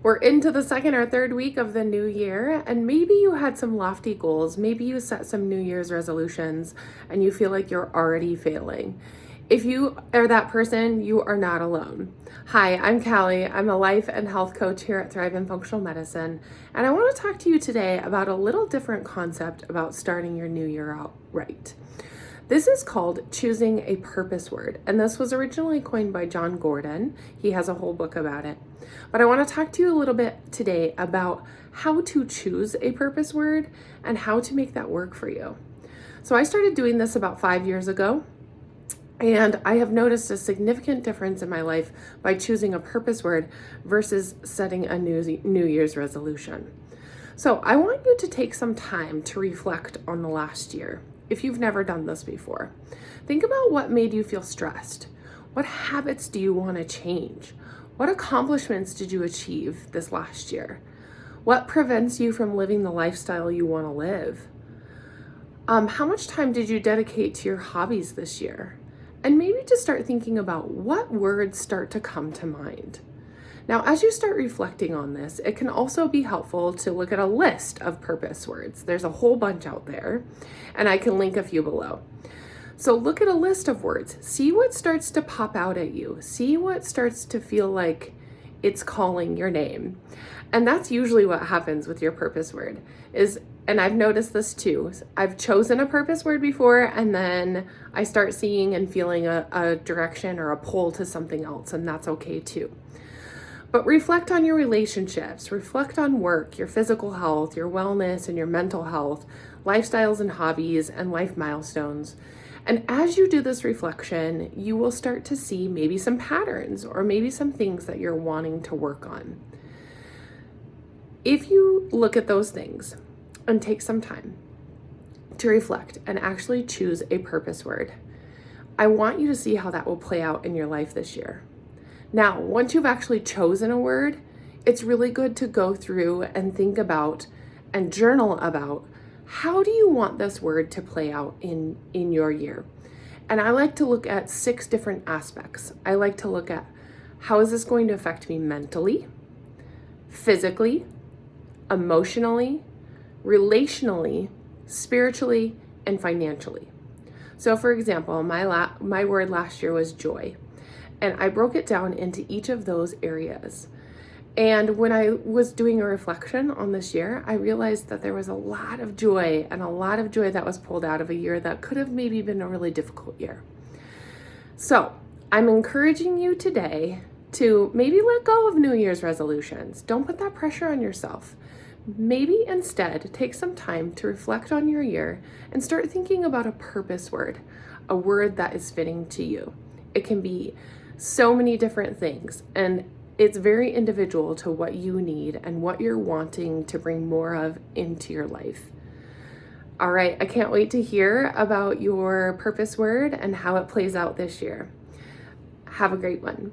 We're into the second or third week of the new year, and maybe you had some lofty goals. Maybe you set some New Year's resolutions and you feel like you're already failing. If you are that person, you are not alone. Hi, I'm Callie. I'm a life and health coach here at Thrive in Functional Medicine, and I want to talk to you today about a little different concept about starting your new year out right. This is called choosing a purpose word, and this was originally coined by John Gordon. He has a whole book about it. But I want to talk to you a little bit today about how to choose a purpose word and how to make that work for you. So I started doing this about 5 years ago, and I have noticed a significant difference in my life by choosing a purpose word versus setting a New Year's resolution. So I want you to take some time to reflect on the last year. If you've never done this before, think about what made you feel stressed. What habits do you want to change? What accomplishments did you achieve this last year? What prevents you from living the lifestyle you want to live? How much time did you dedicate to your hobbies this year? And maybe just start thinking about what words start to come to mind. Now, as you start reflecting on this, it can also be helpful to look at a list of purpose words. There's a whole bunch out there, and I can link a few below. So look at a list of words. See what starts to pop out at you. See what starts to feel like it's calling your name. And that's usually what happens with your purpose word and I've noticed this too. I've chosen a purpose word before, and then I start seeing and feeling a direction or a pull to something else, and that's okay too. But reflect on your relationships, reflect on work, your physical health, your wellness and your mental health, lifestyles and hobbies, and life milestones. And as you do this reflection, you will start to see maybe some patterns or maybe some things that you're wanting to work on. If you look at those things and take some time to reflect and actually choose a purpose word, I want you to see how that will play out in your life this year. Now, once you've actually chosen a word, it's really good to go through and think about and journal about how do you want this word to play out in your year. And I like to look at 6 different aspects. I like to look at how is this going to affect me mentally, physically, emotionally, relationally, spiritually, and financially. So for example, my word last year was joy. And I broke it down into each of those areas. And when I was doing a reflection on this year, I realized that there was a lot of joy that was pulled out of a year that could have maybe been a really difficult year. So I'm encouraging you today to maybe let go of New Year's resolutions. Don't put that pressure on yourself. Maybe instead take some time to reflect on your year and start thinking about a purpose word, a word that is fitting to you. It can be so many different things, and it's very individual to what you need and what you're wanting to bring more of into your life. All right, I can't wait to hear about your purpose word and how it plays out this year. Have a great one.